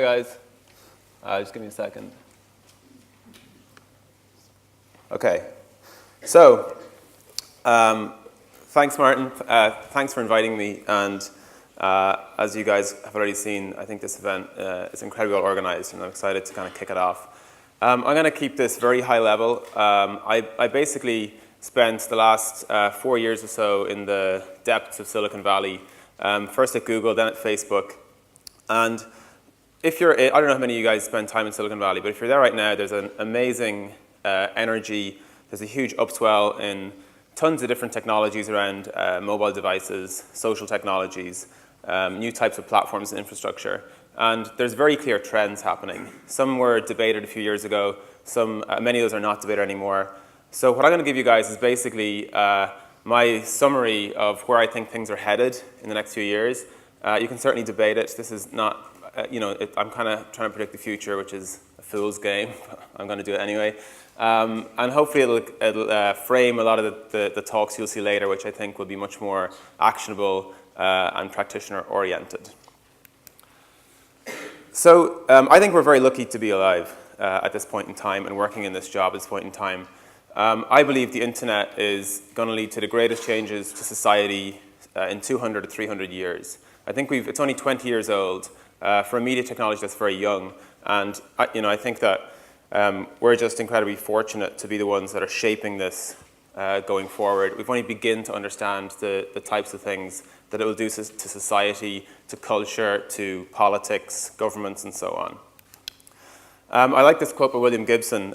Hi guys. Just give me a second. Okay. So, thanks Martin. Thanks for inviting me. And as you guys have already seen, I think this event is incredibly well organized, and I'm excited to kind of kick it off. I'm going to keep this very high level. I basically spent the last 4 years or so in the depths of Silicon Valley, first at Google, then at Facebook. And if you're, I don't know how many of you guys spend time in Silicon Valley, but if you're there right now, there's an amazing energy. There's a huge upswell in tons of different technologies around mobile devices, social technologies, new types of platforms and infrastructure. And there's very clear trends happening. Some were debated a few years ago. Many of those are not debated anymore. So what I'm going to give you guys is basically my summary of where I think things are headed in the next few years. You can certainly debate it. This is not, I'm kind of trying to predict the future, which is a fool's game. I'm going to do it anyway. And hopefully it'll frame a lot of the talks you'll see later, which I think will be much more actionable and practitioner-oriented. So I think we're very lucky to be alive at this point in time and working in this job at this point in time. I believe the internet is going to lead to the greatest changes to society in 200 to 300 years. I think it's only 20 years old. For a media technology that's very young. And I think that we're just incredibly fortunate to be the ones that are shaping this going forward. We've only begun to understand the types of things that it will do to society, to culture, to politics, governments, and so on. I like this quote by William Gibson.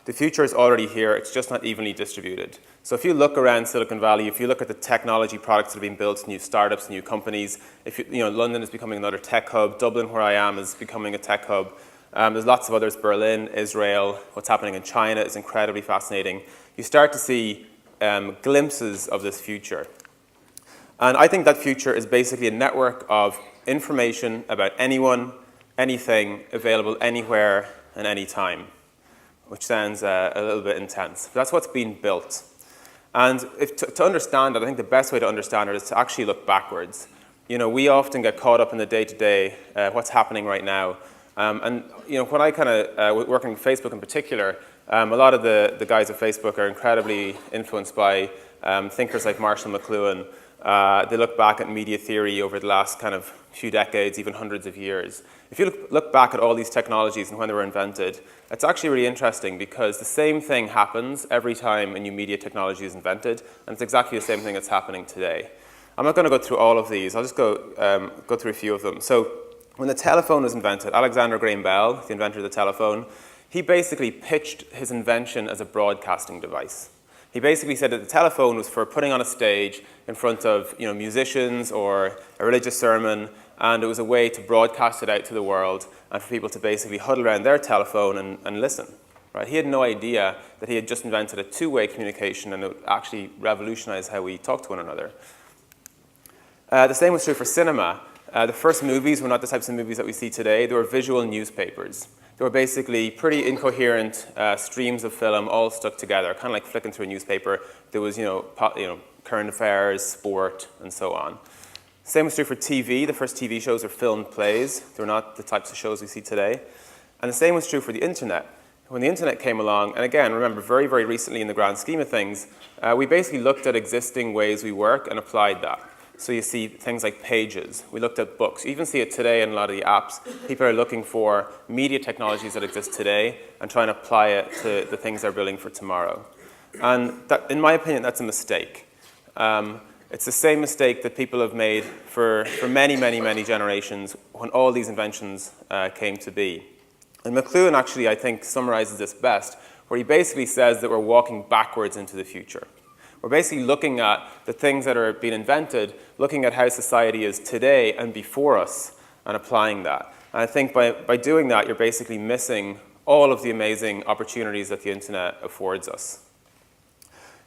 The future is already here, it's just not evenly distributed. So if you look around Silicon Valley, if you look at the technology products that are being built, new startups, new companies, London is becoming another tech hub, Dublin, where I am, is becoming a tech hub. There's lots of others, Berlin, Israel, what's happening in China is incredibly fascinating. You start to see glimpses of this future. And I think that future is basically a network of information about anyone, anything, available anywhere and any time, which sounds a little bit intense. But that's what's being built. And to understand it, I think the best way to understand it is to actually look backwards. We often get caught up in the day-to-day, what's happening right now. And when I kind of working with Facebook in particular, a lot of the guys at Facebook are incredibly influenced by thinkers like Marshall McLuhan. They look back at media theory over the last kind of few decades, even hundreds of years. If you look back at all these technologies and when they were invented, it's actually really interesting because the same thing happens every time a new media technology is invented, and it's exactly the same thing that's happening today. I'm not going to go through all of these. I'll just go through a few of them. So when the telephone was invented, Alexander Graham Bell, the inventor of the telephone, he basically pitched his invention as a broadcasting device. He basically said that the telephone was for putting on a stage in front of musicians or a religious sermon, and it was a way to broadcast it out to the world and for people to basically huddle around their telephone and listen. Right? He had no idea that he had just invented a two-way communication and it would actually revolutionize how we talk to one another. The same was true for cinema. The first movies were not the types of movies that we see today. They were visual newspapers. They were basically pretty incoherent streams of film all stuck together, kind of like flicking through a newspaper. There was, current affairs, sport, and so on. Same was true for TV. The first TV shows were filmed plays. They were not the types of shows we see today. And the same was true for the internet. When the internet came along, and again, remember, very, very recently in the grand scheme of things, we basically looked at existing ways we work and applied that. So you see things like pages. We looked at books. You even see it today in a lot of the apps. People are looking for media technologies that exist today and trying to apply it to the things they're building for tomorrow. And that, in my opinion, that's a mistake. It's the same mistake that people have made for many, many, many generations when all these inventions came to be. And McLuhan actually, I think, summarizes this best, where he basically says that we're walking backwards into the future. We're basically looking at the things that are being invented, looking at how society is today and before us, and applying that. And I think by doing that, you're basically missing all of the amazing opportunities that the internet affords us.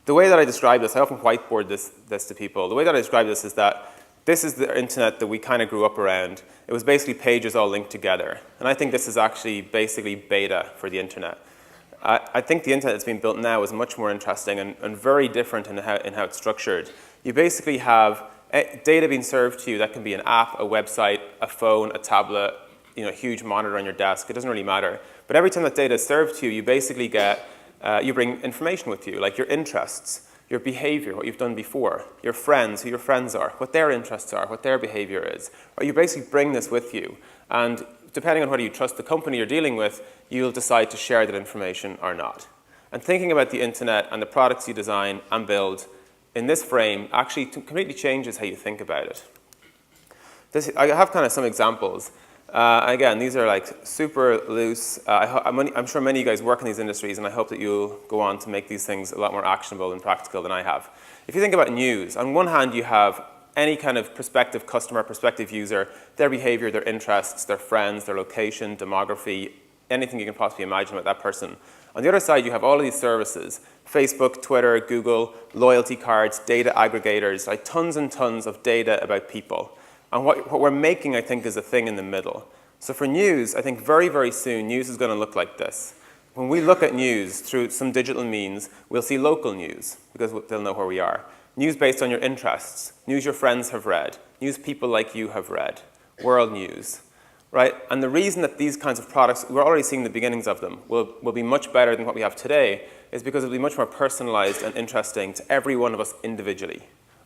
The way that I describe this, I often whiteboard this to people. The way that I describe this is that this is the internet that we kind of grew up around. It was basically pages all linked together. And I think this is actually basically beta for the internet. I think the internet that's being built now is much more interesting and very different in how it's structured. You basically have data being served to you that can be an app, a website, a phone, a tablet, a huge monitor on your desk. It doesn't really matter. But every time that data is served to you, you basically get, you bring information with you, like your interests, your behavior, what you've done before, your friends, who your friends are, what their interests are, what their behavior is. Or you basically bring this with you. And depending on whether you trust the company you're dealing with, you'll decide to share that information or not. And thinking about the internet and the products you design and build in this frame actually completely changes how you think about it. I have kind of some examples. Again, these are like super loose. I'm sure many of you guys work in these industries, and I hope that you'll go on to make these things a lot more actionable and practical than I have. If you think about news, on one hand you have any kind of prospective customer, prospective user, their behavior, their interests, their friends, their location, demography, anything you can possibly imagine about that person. On the other side, you have all of these services, Facebook, Twitter, Google, loyalty cards, data aggregators, like tons and tons of data about people. And what we're making, I think, is a thing in the middle. So for news, I think very, very soon, news is going to look like this. When we look at news through some digital means, we'll see local news, because they'll know where we are. News based on your interests, news your friends have read, news people like you have read, world news, right? And the reason that these kinds of products, we're already seeing the beginnings of them, will be much better than what we have today, is because it'll be much more personalized and interesting to every one of us individually.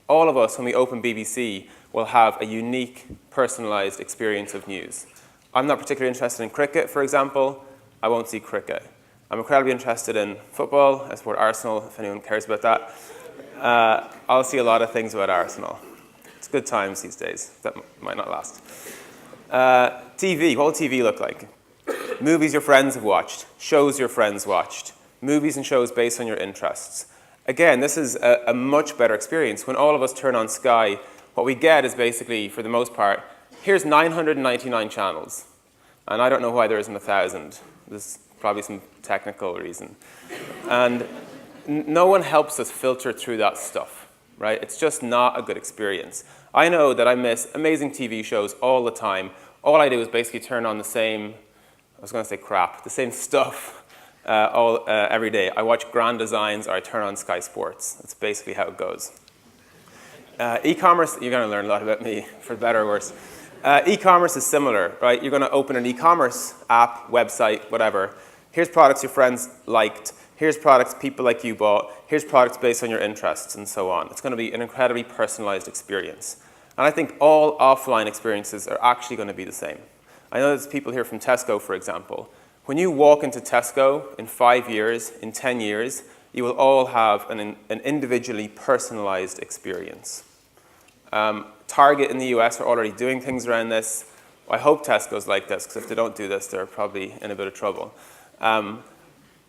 All of us, when we open BBC, will have a unique, personalized experience of news. I'm not particularly interested in cricket, for example. I won't see cricket. I'm incredibly interested in football. I support Arsenal, if anyone cares about that. I'll see a lot of things about Arsenal. It's good times these days. That might not last. TV, what will TV look like? Movies your friends have watched, shows your friends watched, movies and shows based on your interests. Again, this is a much better experience. When all of us turn on Sky, what we get is basically, for the most part, here's 999 channels. And I don't know why there isn't 1,000. There's probably some technical reason. And no one helps us filter through that stuff, right? It's just not a good experience. I know that I miss amazing TV shows all the time. All I do is basically turn on the same, I was going to say crap, the same stuff every day. I watch Grand Designs or I turn on Sky Sports. That's basically how it goes. E-commerce, you're going to learn a lot about me, for better or worse. E-commerce is similar, right? You're going to open an e-commerce app, website, whatever. Here's products your friends liked. Here's products people like you bought. Here's products based on your interests, and so on. It's going to be an incredibly personalized experience. And I think all offline experiences are actually going to be the same. I know there's people here from Tesco, for example. When you walk into Tesco in 5 years, in 10 years, you will all have an individually personalized experience. Target in the US are already doing things around this. I hope Tesco's like this, because if they don't do this, they're probably in a bit of trouble.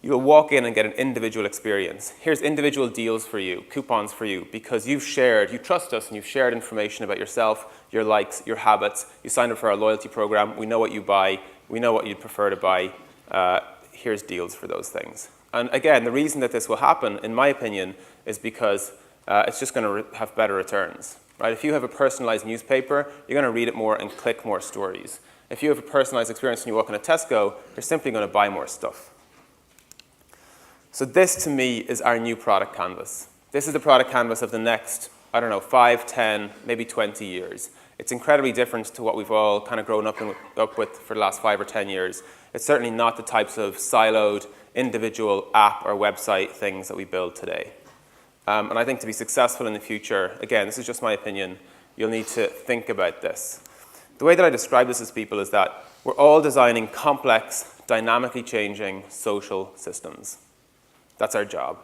You'll walk in and get an individual experience. Here's individual deals for you, coupons for you, because you trust us and you've shared information about yourself, your likes, your habits. You signed up for our loyalty program. We know what you buy. We know what you'd prefer to buy. Here's deals for those things. And again, the reason that this will happen, in my opinion, is because it's just going to have better returns. Right? If you have a personalized newspaper, you're going to read it more and click more stories. If you have a personalized experience when you walk in a Tesco, you're simply going to buy more stuff. So this, to me, is our new product canvas. This is the product canvas of the next, 5, 10, maybe 20 years. It's incredibly different to what we've all kind of grown up with for the last 5 or 10 years. It's certainly not the types of siloed, individual app or website things that we build today. And I think to be successful in the future, again, this is just my opinion, you'll need to think about this. The way that I describe this to people is that we're all designing complex, dynamically changing social systems. That's our job.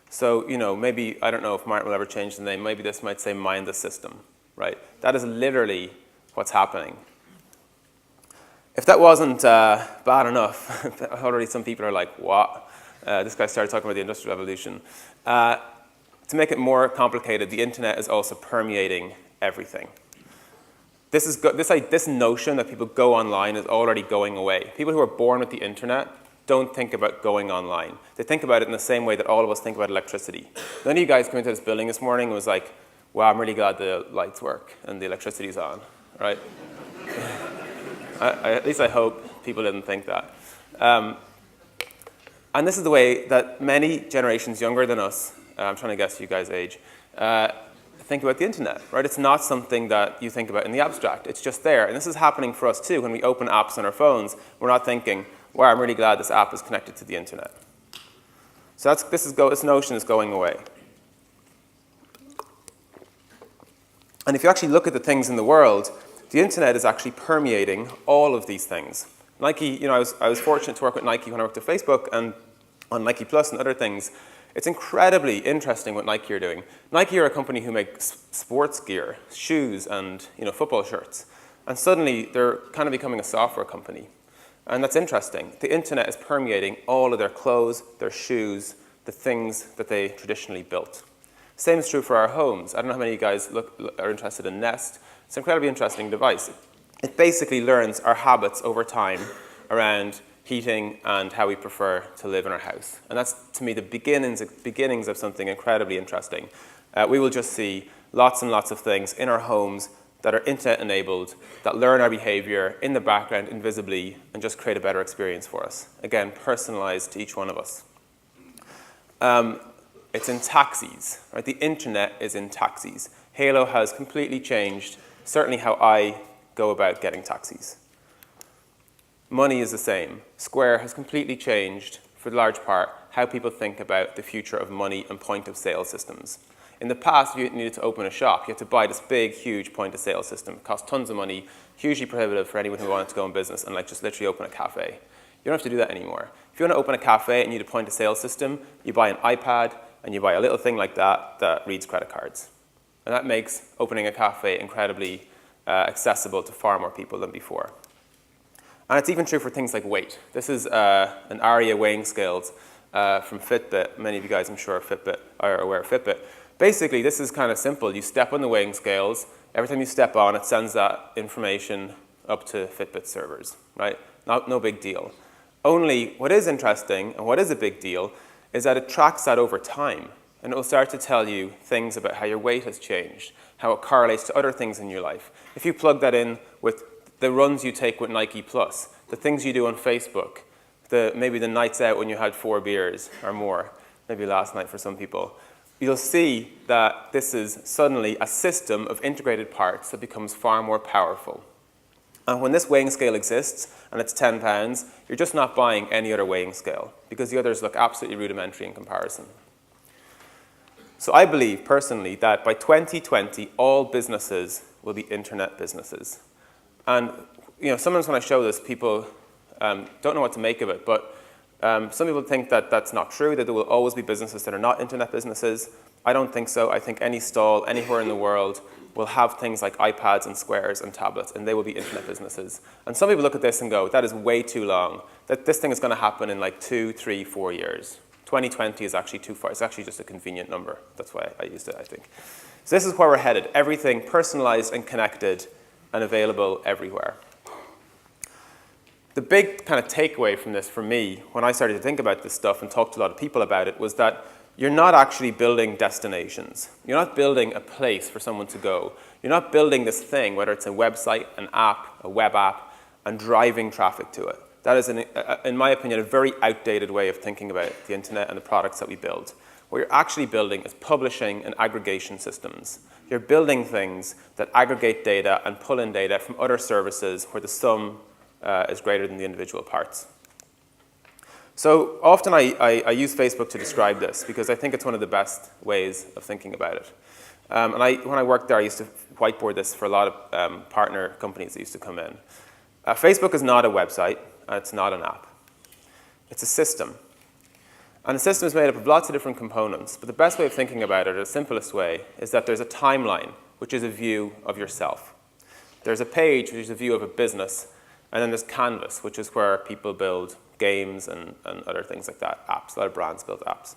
So, maybe, I don't know if Martin will ever change the name, maybe this might say mind the system, right? That is literally what's happening. If that wasn't bad enough, already some people are like, what? This guy started talking about the Industrial Revolution. To make it more complicated, the internet is also permeating everything. This notion that people go online is already going away. People who are born with the internet don't think about going online. They think about it in the same way that all of us think about electricity. None of you guys came into this building this morning and was like, wow, I'm really glad the lights work and the electricity's on, right? At least I hope people didn't think that. And this is the way that many generations younger than us, I'm trying to guess you guys' age, think about the internet, right? It's not something that you think about in the abstract. It's just there. And this is happening for us too. When we open apps on our phones, we're not thinking, wow, I'm really glad this app is connected to the internet. So this notion is going away. And if you actually look at the things in the world, the internet is actually permeating all of these things. Nike, I was fortunate to work with Nike when I worked at Facebook and on Nike Plus and other things. It's incredibly interesting what Nike are doing. Nike are a company who makes sports gear, shoes, and football shirts. And suddenly, they're kind of becoming a software company. And that's interesting. The internet is permeating all of their clothes, their shoes, the things that they traditionally built. Same is true for our homes. I don't know how many of you guys are interested in Nest. It's an incredibly interesting device. It basically learns our habits over time around heating and how we prefer to live in our house. And that's, to me, the beginnings of something incredibly interesting. We will just see lots and lots of things in our homes that are internet-enabled, that learn our behavior in the background invisibly and just create a better experience for us. Again, personalized to each one of us. It's in taxis, right? The internet is in taxis. Halo has completely changed, certainly how I go about getting taxis. Money is the same. Square has completely changed, for the large part, how people think about the future of money and point-of-sale systems. In the past, if you needed to open a shop, you had to buy this big, huge point-of-sale system. It cost tons of money, hugely prohibitive for anyone who wanted to go in business and just literally open a cafe. You don't have to do that anymore. If you want to open a cafe and you need a point-of-sale system, you buy an iPad and you buy a little thing like that reads credit cards. And that makes opening a cafe incredibly accessible to far more people than before. And it's even true for things like weight. This is an ARIA weighing scales from Fitbit. Many of you guys, I'm sure, are aware of Fitbit. Basically, this is kind of simple. You step on the weighing scales. Every time you step on, it sends that information up to Fitbit servers, right? No big deal. Only what is interesting and what is a big deal is that it tracks that over time. And it will start to tell you things about how your weight has changed, how it correlates to other things in your life. If you plug that in with the runs you take with Nike Plus, the things you do on Facebook, maybe the nights out when you had 4 beers or more, maybe last night for some people, you'll see that this is suddenly a system of integrated parts that becomes far more powerful. And when this weighing scale exists, and it's £10, you're just not buying any other weighing scale, because the others look absolutely rudimentary in comparison. So I believe, personally, that by 2020, all businesses will be internet businesses. And sometimes when I show this, people don't know what to make of it. But some people think that that's not true, that there will always be businesses that are not internet businesses. I don't think so. I think any stall anywhere in the world will have things like iPads and squares and tablets, and they will be internet businesses. And some people look at this and go, that is way too long, that this thing is going to happen in like 2, 3, 4 years. 2020 is actually too far. It's actually just a convenient number. That's why I used it, I think. So this is where we're headed. Everything personalized and connected and available everywhere. The big kind of takeaway from this for me, when I started to think about this stuff and talk to a lot of people about it, was that you're not actually building destinations. You're not building a place for someone to go. You're not building this thing, whether it's a website, an app, a web app, and driving traffic to it. That is, in my opinion, a very outdated way of thinking about the internet and the products that we build. What you're actually building is publishing and aggregation systems. You're building things that aggregate data and pull in data from other services where the sum is greater than the individual parts. So often I use Facebook to describe this because I think it's one of the best ways of thinking about it. And when I worked there, I used to whiteboard this for a lot of partner companies that used to come in. Facebook is not a website, and it's not an app. It's a system. And the system is made up of lots of different components, but the best way of thinking about it, or the simplest way, is that there's a timeline, which is a view of yourself. There's a page, which is a view of a business, and then there's Canvas, which is where people build games and other things like that, apps. A lot of brands build apps.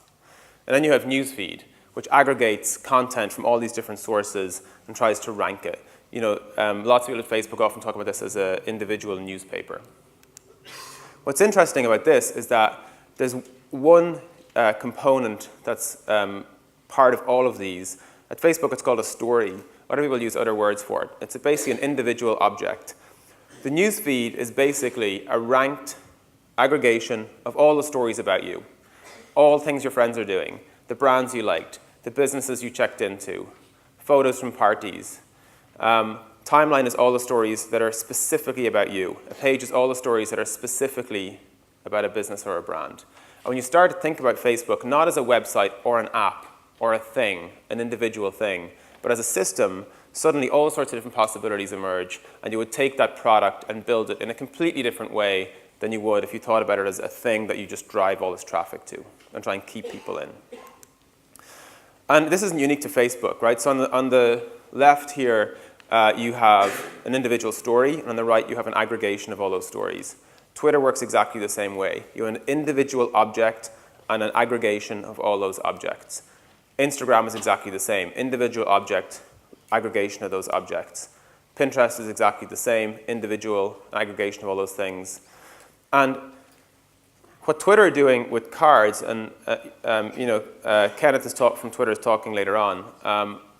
And then you have Newsfeed, which aggregates content from all these different sources and tries to rank it. Lots of people at Facebook often talk about this as an individual newspaper. What's interesting about this is that there's one component that's part of all of these. At Facebook, it's called a story. Other people use other words for it. It's basically an individual object. The newsfeed is basically a ranked aggregation of all the stories about you, all things your friends are doing, the brands you liked, the businesses you checked into, photos from parties. Timeline is all the stories that are specifically about you. A page is all the stories that are specifically about a business or a brand. And when you start to think about Facebook, not as a website or an app or a thing, an individual thing, but as a system, suddenly all sorts of different possibilities emerge, and you would take that product and build it in a completely different way than you would if you thought about it as a thing that you just drive all this traffic to and try and keep people in. And this isn't unique to Facebook, right? So on the left here, you have an individual story, and on the right, you have an aggregation of all those stories. Twitter works exactly the same way. You have an individual object and an aggregation of all those objects. Instagram is exactly the same. Individual object, aggregation of those objects. Pinterest is exactly the same. Individual aggregation of all those things. And what Twitter are doing with cards, and Kenneth from Twitter is talking later on.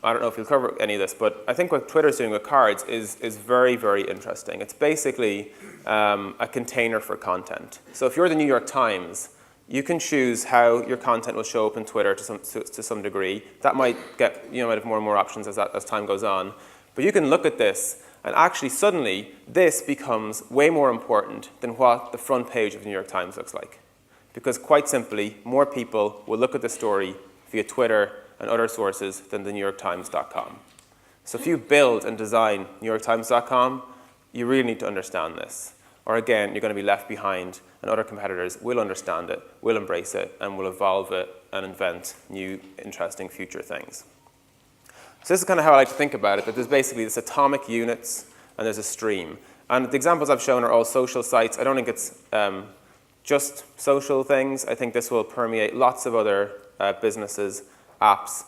I don't know if he'll cover any of this, but I think what Twitter is doing with cards is very, very interesting. It's basically a container for content. So if you're the New York Times, you can choose how your content will show up in Twitter to some degree. That might get, might have more and more options as time goes on. But you can look at this, and actually suddenly this becomes way more important than what the front page of the New York Times looks like. Because quite simply, more people will look at the story via Twitter and other sources than the NewYorkTimes.com. So if you build and design NewYorkTimes.com, you really need to understand this. Or again, you're going to be left behind, and other competitors will understand it, will embrace it, and will evolve it and invent new, interesting future things. So this is kind of how I like to think about it, that there's basically this atomic units, and there's a stream. And the examples I've shown are all social sites. I don't think it's just social things. I think this will permeate lots of other businesses, apps,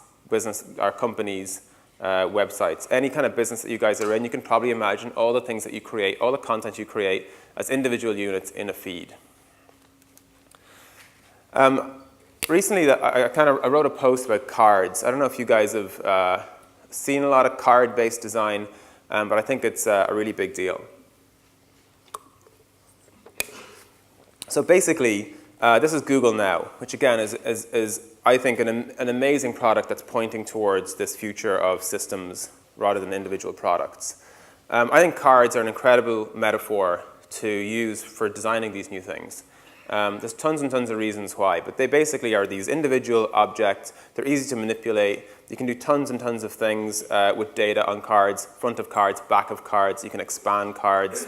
companies, websites. Any kind of business that you guys are in, you can probably imagine all the things that you create, all the content you create as individual units in a feed. Recently, I wrote a post about cards. I don't know if you guys have seen a lot of card-based design, but I think it's a really big deal. So basically, this is Google Now, which again is I think, an amazing product that's pointing towards this future of systems rather than individual products. I think cards are an incredible metaphor to use for designing these new things. There's tons and tons of reasons why, but they basically are these individual objects. They're easy to manipulate. You can do tons and tons of things with data on cards, front of cards, back of cards. You can expand cards.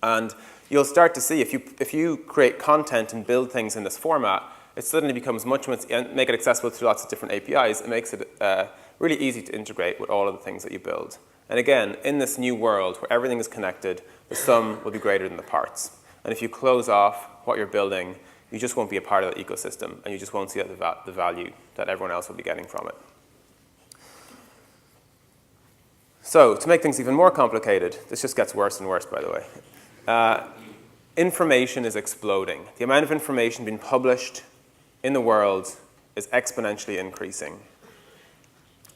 And you'll start to see if you create content and build things in this format, it suddenly becomes and make it accessible through lots of different APIs. It makes it really easy to integrate with all of the things that you build. And again, in this new world where everything is connected, the sum will be greater than the parts. And if you close off what you're building, you just won't be a part of that ecosystem, and you just won't see the value that everyone else will be getting from it. So to make things even more complicated, this just gets worse and worse, by the way. Information is exploding. The amount of information being published in the world is exponentially increasing.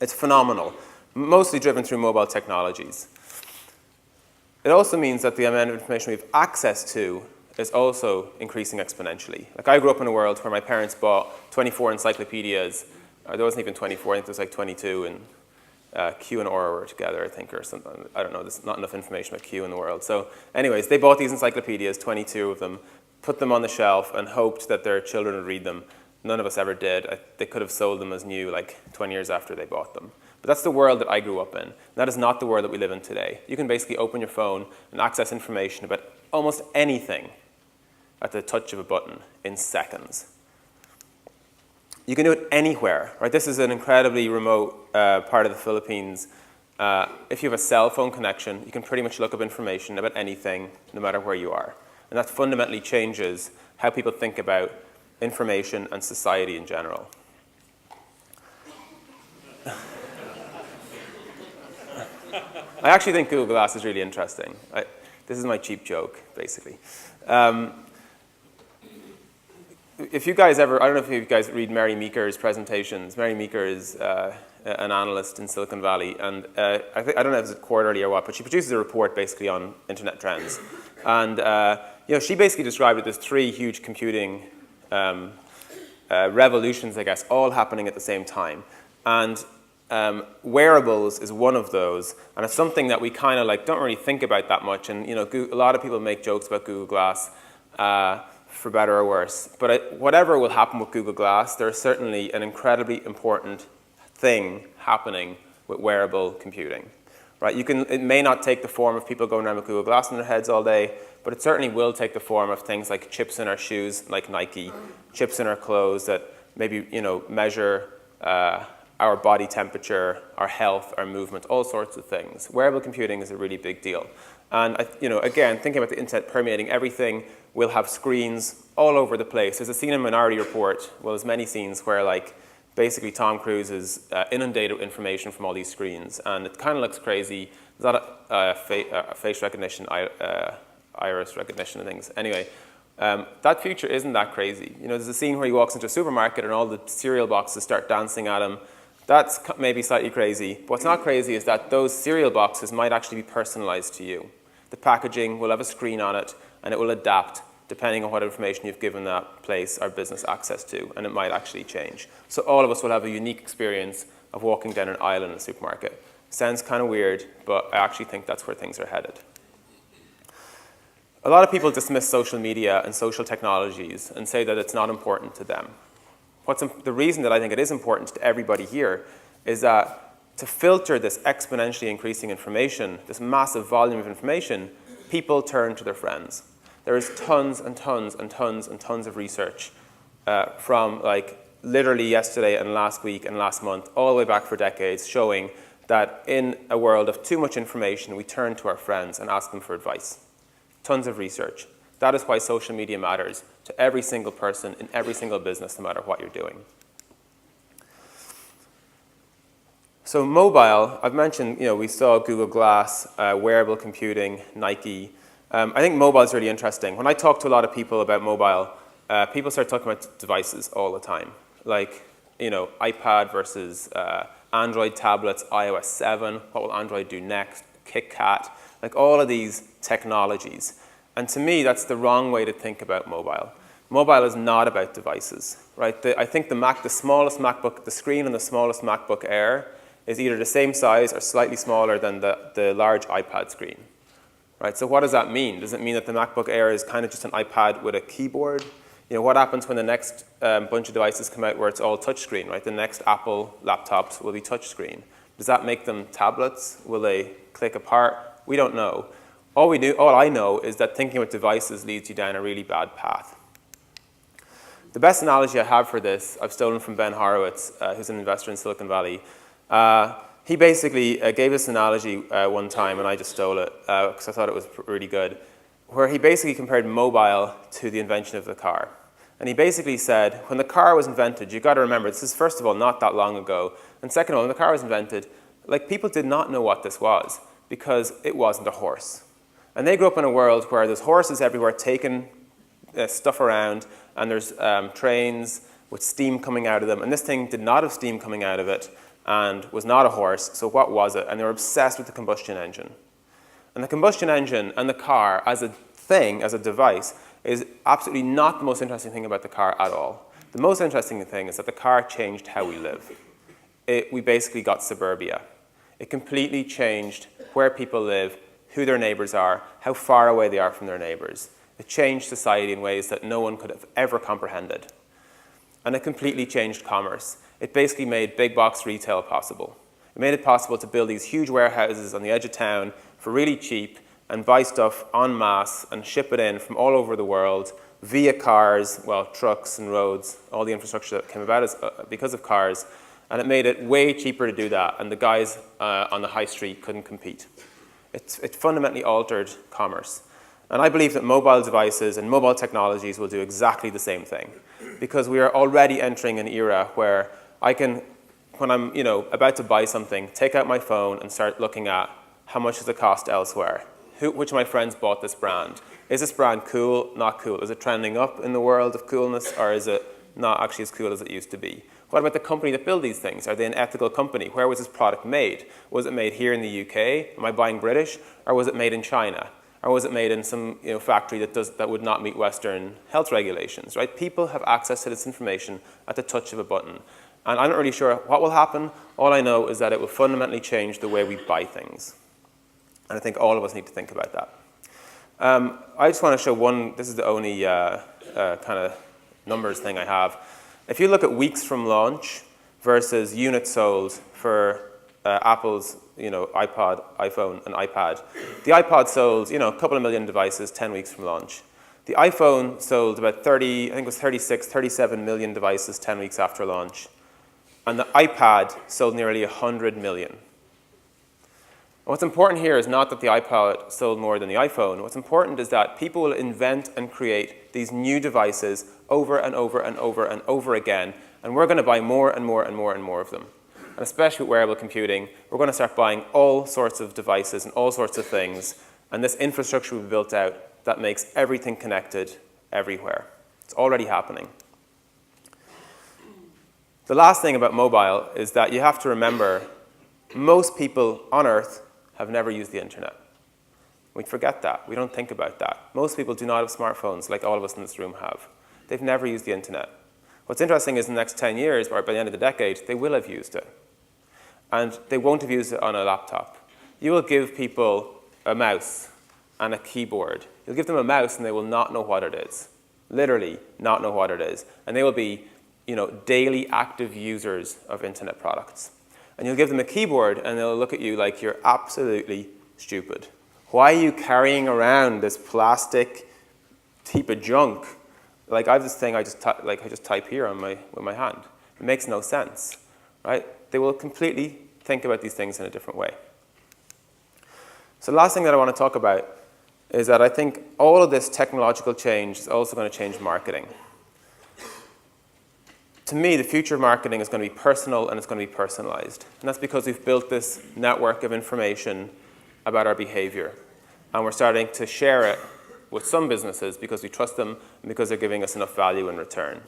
It's phenomenal, mostly driven through mobile technologies. It also means that the amount of information we have access to is also increasing exponentially. Like, I grew up in a world where my parents bought 24 encyclopedias. There wasn't even 24, I think there was like 22, and Q and Aura were together, I think, or something. I don't know, there's not enough information about Q in the world. So anyways, they bought these encyclopedias, 22 of them, put them on the shelf, and hoped that their children would read them. None of us ever did. They could have sold them as new like 20 years after they bought them. But that's the world that I grew up in. And that is not the world that we live in today. You can basically open your phone and access information about almost anything at the touch of a button in seconds. You can do it anywhere, right? This is an incredibly remote part of the Philippines. If you have a cell phone connection, you can pretty much look up information about anything, no matter where you are. And that fundamentally changes how people think about information and society in general. I actually think Google Glass is really interesting. This is my cheap joke, basically. If you guys ever, I don't know if you guys read Mary Meeker's presentations. Mary Meeker is an analyst in Silicon Valley, and I don't know if it's quarterly or what, but she produces a report basically on internet trends. And she basically described it as 3 huge computing revolutions, I guess, all happening at the same time. And Wearables is one of those, and it's something that we kind of like don't really think about that much. And a lot of people make jokes about Google Glass, for better or worse. But whatever will happen with Google Glass, there's certainly an incredibly important thing happening with wearable computing. Right? It may not take the form of people going around with Google Glass in their heads all day, but it certainly will take the form of things like chips in our shoes, like Nike, chips in our clothes that maybe measure our body temperature, our health, our movement, all sorts of things. Wearable computing is a really big deal. And again, thinking about the internet permeating everything, we'll have screens all over the place. There's a scene in Minority Report, well, there's many scenes where basically Tom Cruise is inundated with information from all these screens, and it kind of looks crazy. There's not face recognition, iris recognition and things. Anyway, that future isn't that crazy. There's a scene where he walks into a supermarket and all the cereal boxes start dancing at him. That's maybe slightly crazy. But what's not crazy is that those cereal boxes might actually be personalized to you. The packaging will have a screen on it, and it will adapt depending on what information you've given that place or business access to, and it might actually change. So all of us will have a unique experience of walking down an aisle in a supermarket. Sounds kind of weird, but I actually think that's where things are headed. A lot of people dismiss social media and social technologies and say that it's not important to them. The reason that I think it is important to everybody here is that to filter this exponentially increasing information, this massive volume of information, people turn to their friends. There is tons and tons and tons and tons of research from literally yesterday and last week and last month, all the way back for decades, showing that in a world of too much information, we turn to our friends and ask them for advice. Tons of research. That is why social media matters to every single person in every single business, no matter what you're doing. So mobile, I've mentioned, we saw Google Glass, wearable computing, Nike. I think mobile is really interesting. When I talk to a lot of people about mobile, people start talking about devices all the time. iPad versus Android tablets, iOS 7, what will Android do next, KitKat, all of these technologies. And to me, that's the wrong way to think about mobile. Mobile is not about devices, right? I think the smallest MacBook, the screen on the smallest MacBook Air is either the same size or slightly smaller than the large iPad screen, right? So what does that mean? Does it mean that the MacBook Air is kind of just an iPad with a keyboard? What happens when the next bunch of devices come out where it's all touchscreen, right? The next Apple laptops will be touchscreen. Does that make them tablets? Will they click apart? We don't know. All I know is that thinking with devices leads you down a really bad path. The best analogy I have for this, I've stolen from Ben Horowitz, who's an investor in Silicon Valley. He basically gave this analogy one time, and I just stole it because I thought it was really good, where he basically compared mobile to the invention of the car. And he basically said, when the car was invented, you've got to remember, this is first of all not that long ago, and second of all, when the car was invented, people did not know what this was because it wasn't a horse. And they grew up in a world where there's horses everywhere taking stuff around, and there's trains with steam coming out of them. And this thing did not have steam coming out of it and was not a horse. So what was it? And they were obsessed with the combustion engine. And the combustion engine and the car as a thing, as a device, is absolutely not the most interesting thing about the car at all. The most interesting thing is that the car changed how we live. We basically got suburbia. It completely changed where people live, who their neighbors are, how far away they are from their neighbors. It changed society in ways that no one could have ever comprehended. And it completely changed commerce. It basically made big box retail possible. It made it possible to build these huge warehouses on the edge of town for really cheap and buy stuff en masse and ship it in from all over the world via cars, trucks and roads, all the infrastructure that came about because of cars. And it made it way cheaper to do that, and the guys on the high street couldn't compete. It fundamentally altered commerce. And I believe that mobile devices and mobile technologies will do exactly the same thing, because we are already entering an era where I can, when I'm about to buy something, take out my phone and start looking at how much does it cost elsewhere. Which of my friends bought this brand? Is this brand cool, not cool? Is it trending up in the world of coolness, or is it not actually as cool as it used to be? What about the company that built these things? Are they an ethical company? Where was this product made? Was it made here in the UK? Am I buying British? Or was it made in China? Or was it made in some factory that would not meet Western health regulations? Right? People have access to this information at the touch of a button. And I'm not really sure what will happen. All I know is that it will fundamentally change the way we buy things. And I think all of us need to think about that. I just want to show one, this is the only kind of numbers thing I have. If you look at weeks from launch versus units sold for Apple's iPod, iPhone, and iPad, the iPod sold a couple of million devices 10 weeks from launch. The iPhone sold about 30, I think it was 36, 37 million devices 10 weeks after launch. And the iPad sold nearly 100 million. And what's important here is not that the iPod sold more than the iPhone. What's important is that people will invent and create these new devices over and over and over and over again, and we're going to buy more and more and more and more of them. And especially with wearable computing, we're going to start buying all sorts of devices and all sorts of things, and this infrastructure will be built out that makes everything connected everywhere. It's already happening. The last thing about mobile is that you have to remember most people on Earth have never used the internet. We forget that. We don't think about that. Most people do not have smartphones like all of us in this room have. They've never used the internet. What's interesting is in the next 10 years, or by the end of the decade, they will have used it. And they won't have used it on a laptop. You will give people a mouse and a keyboard. You'll give them a mouse and they will not know what it is. Literally not know what it is. And they will be daily active users of internet products. And you'll give them a keyboard and they'll look at you like you're absolutely stupid. Why are you carrying around this plastic heap of junk? Like I have this thing I just type here with my hand. It makes no sense, right? They will completely think about these things in a different way. So the last thing that I want to talk about is that I think all of this technological change is also going to change marketing. To me, the future of marketing is going to be personal and it's going to be personalized. And that's because we've built this network of information about our behavior. And we're starting to share it with some businesses because we trust them and because they're giving us enough value in return.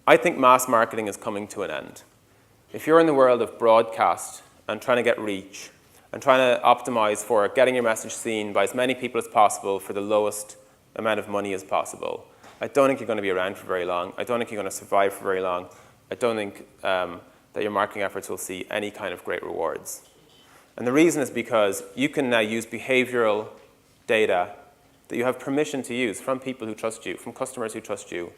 I think mass marketing is coming to an end. If you're in the world of broadcast and trying to get reach and trying to optimize for getting your message seen by as many people as possible for the lowest amount of money as possible, I don't think you're going to be around for very long. I don't think you're going to survive for very long. I don't think that your marketing efforts will see any kind of great rewards. And the reason is because you can now use behavioral data that you have permission to use from people who trust you, from customers who trust you,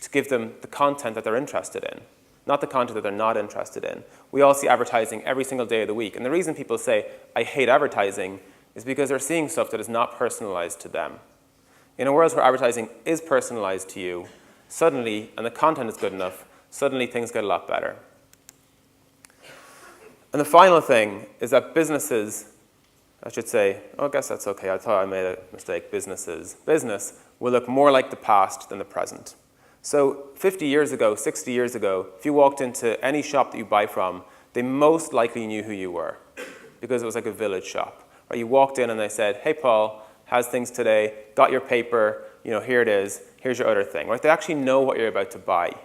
to give them the content that they're interested in, not the content that they're not interested in. We all see advertising every single day of the week. And the reason people say, I hate advertising, is because they're seeing stuff that is not personalized to them. In a world where advertising is personalized to you, suddenly, and the content is good enough, suddenly things get a lot better. And the final thing is that businesses, I should say, oh, I guess that's okay, I thought I made a mistake, business will look more like the past than the present. So 50 years ago, 60 years ago, if you walked into any shop that you buy from, they most likely knew who you were because it was like a village shop. Or you walked in and they said, hey, Paul, how's things today? Got your paper, here it is, here's your other thing. Right? They actually know what you're about to buy.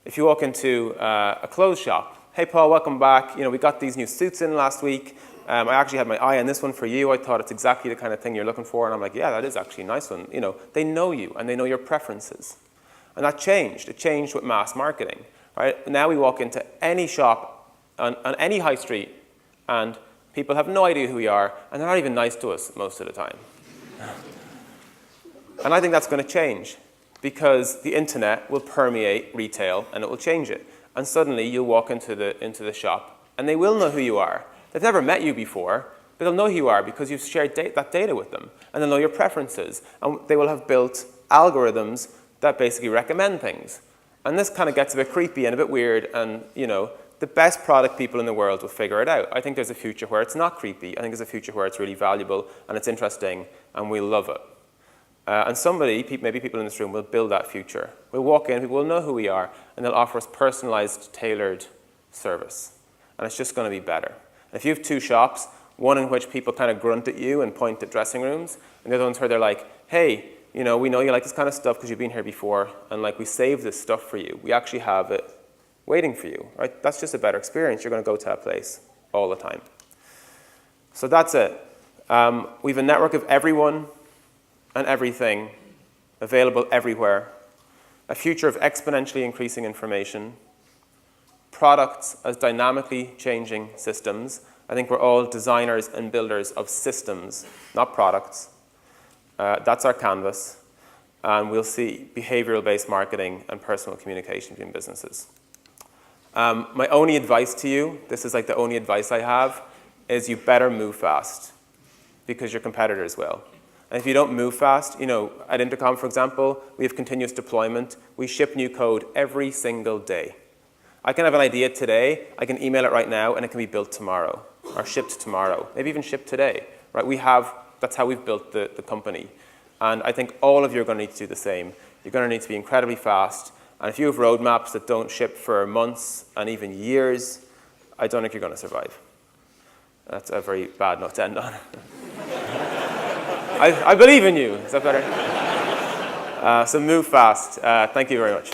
If you walk into a clothes shop, hey, Paul, welcome back. We got these new suits in last week. I actually had my eye on this one for you. I thought it's exactly the kind of thing you're looking for. And I'm like, yeah, that is actually a nice one. They know you and they know your preferences. And that changed. It changed with mass marketing. Right? Now we walk into any shop on any high street and people have no idea who we are and they're not even nice to us most of the time. And I think that's going to change because the internet will permeate retail and it will change it. And suddenly you'll walk into the shop and they will know who you are. They've never met you before, but they'll know who you are because you've shared that data with them. And they'll know your preferences. And they will have built algorithms that basically recommend things. And this kind of gets a bit creepy and a bit weird. And the best product people in the world will figure it out. I think there's a future where it's not creepy. I think there's a future where it's really valuable and it's interesting and we'll love it. And maybe people in this room, will build that future. We'll walk in, people will know who we are, and they'll offer us personalized, tailored service. And it's just going to be better. And if you have two shops, one in which people kind of grunt at you and point at dressing rooms, and the other ones where they're like, hey, we know you like this kind of stuff because you've been here before, and we saved this stuff for you. We actually have it waiting for you, right? That's just a better experience. You're going to go to that place all the time. So that's it. We have a network of everyone and everything available everywhere. a future of exponentially increasing information, products as dynamically changing systems. I think we're all designers and builders of systems, not products. That's our canvas. And we'll see behavioral-based marketing and personal communication between businesses. My only advice to you, this is like the only advice I have, is you better move fast because your competitors will. And if you don't move fast, at Intercom, for example, we have continuous deployment. We ship new code every single day. I can have an idea today, I can email it right now, and it can be built tomorrow, or shipped tomorrow, maybe even shipped today. Right? That's how we've built the company. And I think all of you are going to need to do the same. You're going to need to be incredibly fast. And if you have roadmaps that don't ship for months and even years, I don't think you're going to survive. That's a very bad note to end on. I believe in you. Is that better? So move fast. Thank you very much.